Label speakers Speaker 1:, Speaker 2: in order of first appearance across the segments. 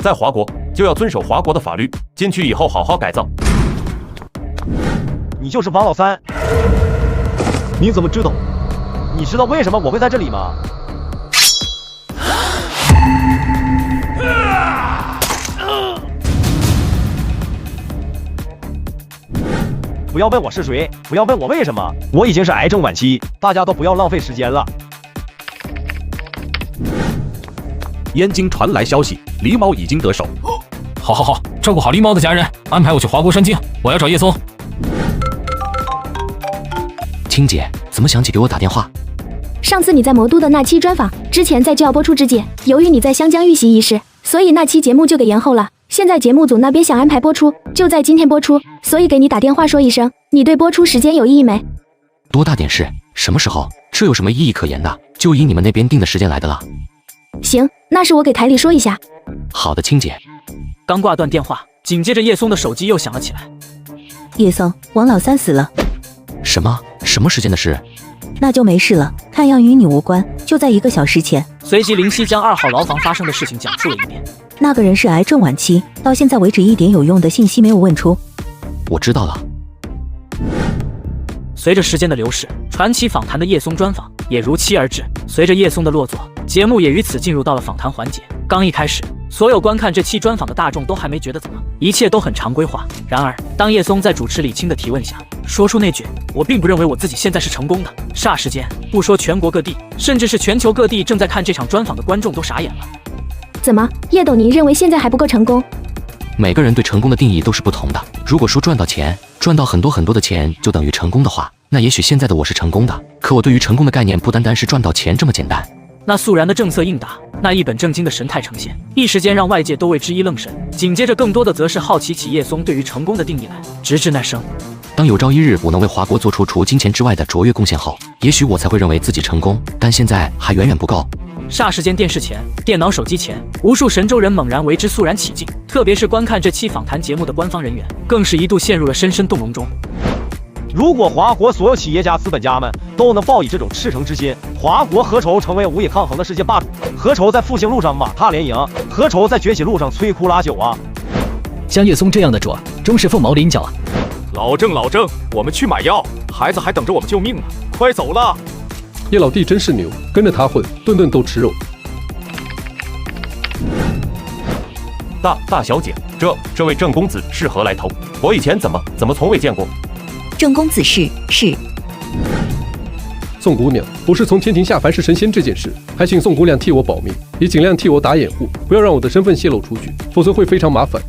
Speaker 1: 在华国就要遵守华国的法律，进去以后好好改造。
Speaker 2: 你就是王老三？你怎么知道？你知道为什么我会在这里吗？不要问我是谁，不要问我为什么，我已经是癌症晚期，大家都不要浪费时间了。
Speaker 3: 燕京传来消息，狸猫已经得手。
Speaker 4: 好，照顾好狸猫的家人，安排我去华国山境，我要找叶松。
Speaker 5: 青姐，怎么想起给我打电话？
Speaker 6: 上次你在魔都的那期专访，之前在就要播出之际，由于你在湘江遇袭一事，所以那期节目就给延后了。现在节目组那边想安排播出，就在今天播出，所以给你打电话说一声，你对播出时间有异议没？
Speaker 5: 多大点事？什么时候？这有什么意义可言的？就以你们那边定的时间来的了。
Speaker 6: 行，那是我给台里说一下。
Speaker 5: 好的，青姐。
Speaker 7: 刚挂断电话，紧接着叶松的手机又响了起来。
Speaker 8: 叶松，王老三死了。
Speaker 5: 什么？什么时间的事？
Speaker 8: 那就没事了，看样与你无关，就在1个小时前。
Speaker 7: 随即林夕将2号牢房发生的事情讲述了一遍。
Speaker 8: 那个人是癌症晚期，到现在为止一点有用的信息没有问出。
Speaker 5: 我知道了。
Speaker 7: 随着时间的流逝，传奇访谈的叶松专访也如期而至。随着叶松的落座，节目也于此进入到了访谈环节。刚一开始，所有观看这期专访的大众都还没觉得怎么，一切都很常规化。然而，当叶松在主持李青的提问下，说出那句“我并不认为我自己现在是成功的”，霎时间，不说全国各地，甚至是全球各地正在看这场专访的观众都傻眼了。
Speaker 6: 怎么，叶董，您认为现在还不够成功？
Speaker 5: 每个人对成功的定义都是不同的。如果说赚到钱，赚到很多的钱就等于成功的话，那也许现在的我是成功的。可我对于成功的概念不单单是赚到钱这么简单。
Speaker 7: 那肃然的正色应答，那一本正经的神态呈现，一时间让外界都为之一愣神。紧接着，更多的则是好奇起叶松对于成功的定义来。直至那声“
Speaker 5: 当有朝一日我能为华国做出除金钱之外的卓越贡献后，也许我才会认为自己成功，但现在还远远不够。”
Speaker 7: 霎时间，电视前、电脑、手机前，无数神州人猛然为之肃然起敬。特别是观看这期访谈节目的官方人员，更是一度陷入了深深动容中。
Speaker 2: 如果华国所有企业家、资本家们都能抱以这种赤诚之心，华国何愁成为无以抗衡的世界霸主？何愁在复兴路上马踏连营？何愁在崛起路上摧枯拉朽啊？
Speaker 9: 像叶松这样的主，终是凤毛麟角啊！
Speaker 3: 老郑，我们去买药，孩子还等着我们救命呢，快走了！
Speaker 10: 叶老弟真是牛，跟着他混，顿顿都吃肉。
Speaker 1: 大小姐，这位郑公子是何来头？我以前怎么从未见过？
Speaker 8: 郑公子是
Speaker 10: 宋姑娘，不是从天庭下凡是神仙这件事，还请宋姑娘替我保密，也尽量替我打掩护，不要让我的身份泄露出去，否则会非常麻烦。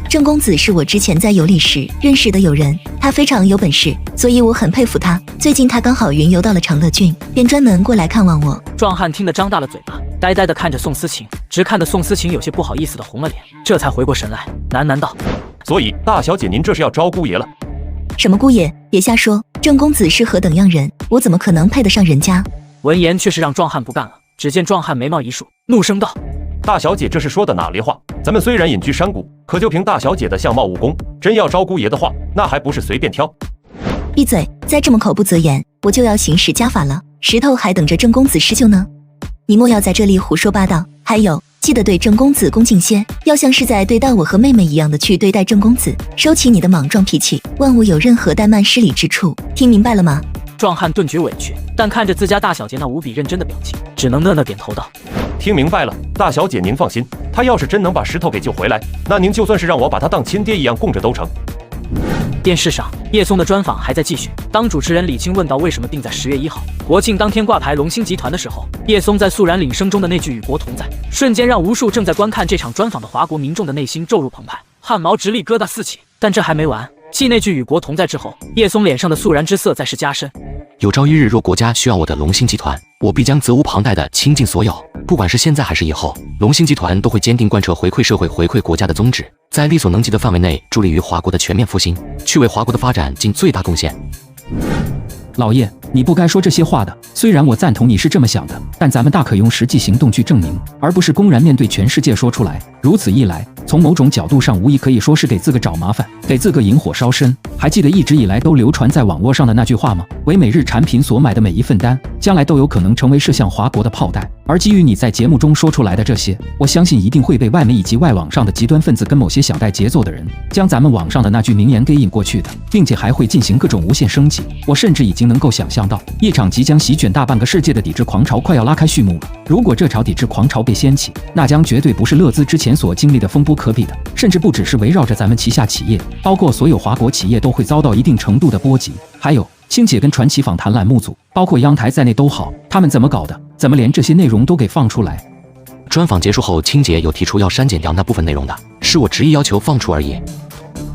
Speaker 8: 郑公子是我之前在游历时认识的友人，他非常有本事，所以我很佩服他。最近他刚好云游到了长乐郡，便专门过来看望我。
Speaker 7: 壮汉听得张大了嘴巴，呆呆地看着宋思晴，只看得宋思晴有些不好意思地红了脸，这才回过神来，喃喃道：“
Speaker 1: 所以大小姐您这是要招姑爷了？”
Speaker 8: 什么姑爷？别瞎说！郑公子是何等样人，我怎么可能配得上人家？
Speaker 7: 闻言却是让壮汉不干了。只见壮汉眉毛一竖，怒声道：“
Speaker 1: 大小姐这是说的哪里话？咱们虽然隐居山谷，可就凭大小姐的相貌武功，真要招姑爷的话，那还不是随便挑？”
Speaker 8: 闭嘴！再这么口不择言，我就要行使家法了。石头还等着郑公子施救呢，你莫要在这里胡说八道。还有，记得对郑公子恭敬些，要像是在对待我和妹妹一样的去对待郑公子，收起你的莽撞脾气，万勿有任何怠慢失礼之处，听明白了吗？
Speaker 7: 壮汉顿觉委屈，但看着自家大小姐那无比认真的表情，只能讷讷点头道：“
Speaker 1: 听明白了，大小姐您放心，他要是真能把石头给救回来，那您就算是让我把他当亲爹一样供着都成。”
Speaker 7: 电视上，叶松的专访还在继续。当主持人李青问到为什么定在10月1号国庆当天挂牌龙兴集团的时候，叶松在肃然领声中的那句“与国同在”，瞬间让无数正在观看这场专访的华国民众的内心骤入澎湃，汗毛直立，疙瘩四起。但这还没完，继那句“与国同在”之后，叶松脸上的肃然之色再是加深。
Speaker 5: 有朝一日若国家需要我的龙兴集团，我必将责无旁贷地倾尽所有，不管是现在还是以后，龙兴集团都会坚定贯彻回馈社会、回馈国家的宗旨，在力所能及的范围内助力于华国的全面复兴，去为华国的发展尽最大贡献。
Speaker 9: 老叶，你不该说这些话的。虽然我赞同你是这么想的，但咱们大可用实际行动去证明，而不是公然面对全世界说出来。如此一来，从某种角度上，无疑可以说是给自个找麻烦，给自个引火烧身。还记得一直以来都流传在网络上的那句话吗？为每日产品所买的每一份单，将来都有可能成为射向华国的炮弹。而基于你在节目中说出来的这些，我相信一定会被外媒以及外网上的极端分子跟某些想带节奏的人，将咱们网上的那句名言给引过去的，并且还会进行各种无限升级。我甚至已经能够想象到，一场即将席卷大半个世界的抵制狂潮快要拉开序幕了。如果这场抵制狂潮被掀起，那将绝对不是乐资之前所经历的风波可比的，甚至不只是围绕着咱们旗下企业，包括所有华国企业都会遭到一定程度的波及。还有青姐跟传奇访谈栏目组，包括央台在内都好，他们怎么搞的？怎么连这些内容都给放出来？
Speaker 5: 专访结束后，青姐有提出要删减掉那部分内容的，是我执意要求放出而已。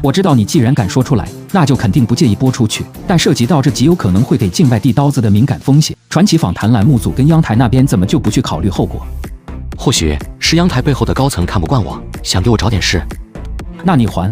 Speaker 9: 我知道你既然敢说出来，那就肯定不介意播出去，但涉及到这极有可能会给境外递刀子的敏感风险，传奇访谈栏目组跟央台那边怎么就不去考虑后果？
Speaker 5: 或许是央台背后的高层看不惯我，想给我找点事。
Speaker 9: 那你还？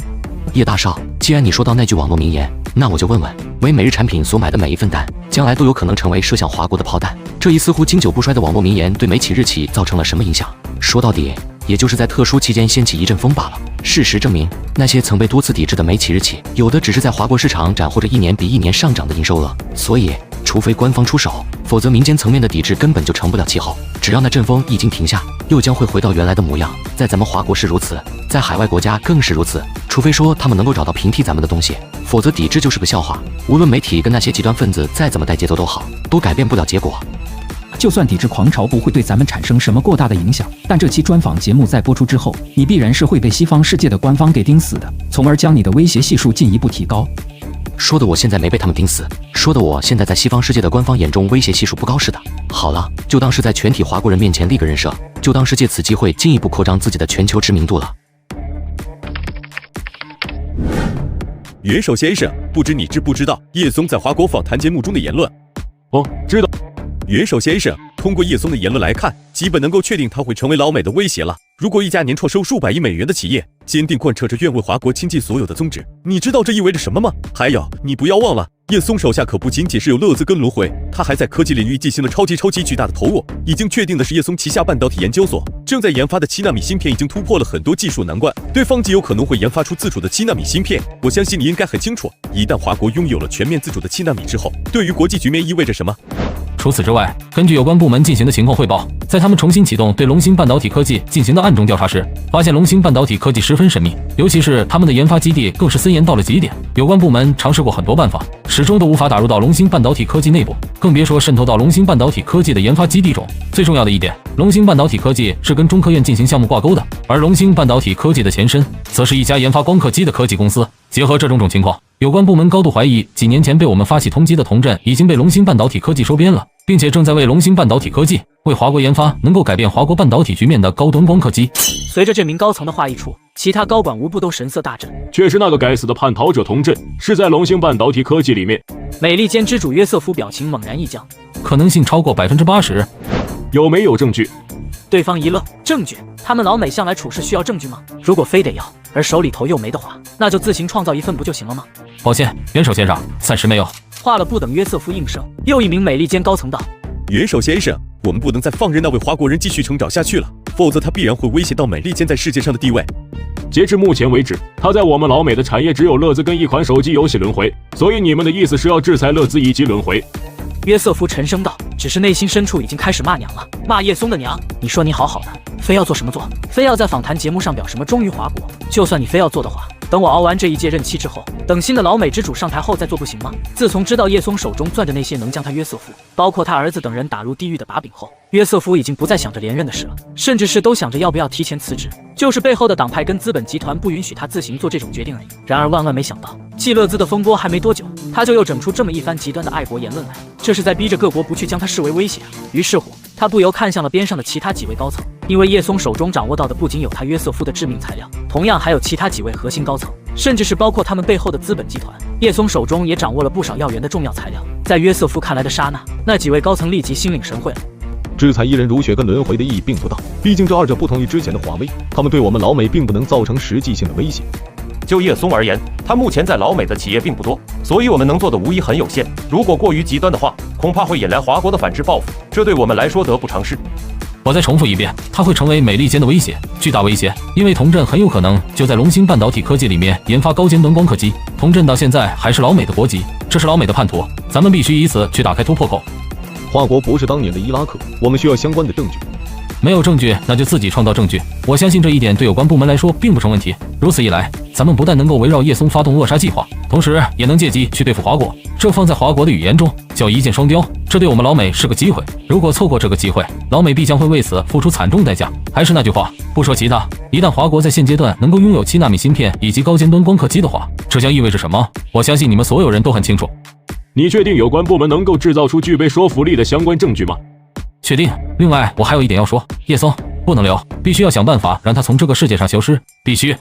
Speaker 5: 叶大少，既然你说到那句网络名言，那我就问问，为每日产品所买的每一份单，将来都有可能成为射向华国的炮弹。这一似乎经久不衰的网络名言对美企日企造成了什么影响？说到底，也就是在特殊期间掀起一阵风罢了。事实证明，那些曾被多次抵制的美企日企，有的只是在华国市场斩获着一年比一年上涨的营收额。所以，除非官方出手，否则民间层面的抵制根本就成不了气候。只要那阵风一经停下，又将会回到原来的模样。在咱们华国是如此，在海外国家更是如此。除非说他们能够找到平替咱们的东西，否则抵制就是个笑话。无论媒体跟那些极端分子再怎么带节奏都好，都改变不了结果。
Speaker 9: 就算抵制狂潮不会对咱们产生什么过大的影响，但这期专访节目在播出之后，你必然是会被西方世界的官方给盯死的，从而将你的威胁系数进一步提高。
Speaker 5: 说的我现在没被他们盯死，说的我现在在西方世界的官方眼中威胁系数不高似的。好了，就当是在全体华国人面前立个人设，就当是借此机会进一步扩张自己的全球知名度了。
Speaker 11: 元首先生，不知你知不知道叶松在华国访谈节目中的言论？
Speaker 3: 哦，知道。
Speaker 11: 元首先生，通过叶松的言论来看，基本能够确定他会成为老美的威胁了。如果一家年创收数百亿美元的企业坚定贯彻着愿为华国倾尽所有的宗旨，你知道这意味着什么吗？还有，你不要忘了，叶松手下可不仅仅是有乐资跟轮回，他还在科技领域进行了超级巨大的投入。已经确定的是，叶松旗下半导体研究所正在研发的7纳米芯片已经突破了很多技术难关，对方极有可能会研发出自主的7纳米芯片。我相信你应该很清楚，一旦华国拥有了全面自主的7纳米之后，对于国际局面意味着什么。
Speaker 4: 除此之外，根据有关部门进行的情况汇报，在他们重新启动对龙芯半导体科技进行的暗中调查时，发现龙芯半导体科技十分神秘，尤其是他们的研发基地更是森严到了极点。有关部门尝试过很多办法，始终都无法打入到龙芯半导体科技内部，更别说渗透到龙芯半导体科技的研发基地中。最重要的一点，龙芯半导体科技是跟中科院进行项目挂钩的，而龙芯半导体科技的前身则是一家研发光刻机的科技公司。结合这种情况，有关部门高度怀疑几年前被我们发起通缉的同镇已经被龙芯半导体科技收编了，并且正在为龙芯半导体科技为华国研发能够改变华国半导体局面的高端光刻机。
Speaker 7: 随着这名高层的话一出，其他高管无不都神色大振。
Speaker 3: 确实，那个该死的叛逃者同镇是在龙芯半导体科技里面。
Speaker 7: 美利坚之主约瑟夫表情猛然一僵，
Speaker 4: 可能性超过80%。
Speaker 3: 有没有证据？
Speaker 7: 对方一愣，证据？他们老美向来处事需要证据吗？如果非得要，而手里头又没的话，那就自行创造一份不就行了吗？
Speaker 4: 抱歉，元首先生，暂时没有。
Speaker 7: 话了不等约瑟夫应声，又一名美利坚高层道：
Speaker 11: 元首先生，我们不能再放任那位华国人继续成长下去了，否则他必然会威胁到美利坚在世界上的地位。
Speaker 3: 截至目前为止，他在我们老美的产业只有乐资跟一款手机游戏轮回，所以你们的意思是要制裁乐资以及轮回？
Speaker 7: 约瑟夫沉声道，只是内心深处已经开始骂娘了，骂叶松的娘。你说你好好的，非要做什么做？非要在访谈节目上表什么忠于华国？就算你非要做的话，等我熬完这一届任期之后，等新的老美之主上台后再做不行吗？自从知道叶松手中攥着那些能将他约瑟夫，包括他儿子等人打入地狱的把柄后，约瑟夫已经不再想着连任的事了，甚至是都想着要不要提前辞职，就是背后的党派跟资本集团不允许他自行做这种决定而已。然而万万没想到，继勒兹的风波还没多久，他就又整出这么一番极端的爱国言论来，这是在逼着各国不去将他视为威胁啊。于是乎，他不由看向了边上的其他几位高层，因为叶松手中掌握到的不仅有他约瑟夫的致命材料，同样还有其他几位核心高层，甚至是包括他们背后的资本集团。叶松手中也掌握了不少要员的重要材料。在约瑟夫看来的刹那，那几位高层立即心领神会了。
Speaker 2: 制裁一人如雪跟轮回的意义并不大，毕竟这二者不同于之前的华为，他们对我们老美并不能造成实际性的威胁。
Speaker 1: 就叶松而言，他目前在老美的企业并不多，所以我们能做的无疑很有限。如果过于极端的话，恐怕会引来华国的反制报复，这对我们来说得不偿失。
Speaker 4: 我再重复一遍，它会成为美利坚的威胁，巨大威胁，因为童振很有可能就在龙芯半导体科技里面研发高尖端光刻机。童振到现在还是老美的国籍，这是老美的叛徒，咱们必须以此去打开突破口。
Speaker 2: 华国不是当年的伊拉克，我们需要相关的证据。
Speaker 4: 没有证据，那就自己创造证据。我相信这一点对有关部门来说并不成问题。如此一来，咱们不但能够围绕叶松发动扼杀计划，同时也能借机去对付华国。这放在华国的语言中叫一箭双雕，这对我们老美是个机会。如果错过这个机会，老美必将会为此付出惨重代价。还是那句话，不说其他，一旦华国在现阶段能够拥有7纳米芯片以及高尖端光刻机的话，这将意味着什么？我相信你们所有人都很清楚。
Speaker 3: 你确定有关部门能够制造出具备说服力的相关证据吗？
Speaker 4: 确定。另外，我还有一点要说，叶松不能留，必须要想办法让他从这个世界上消失，必须。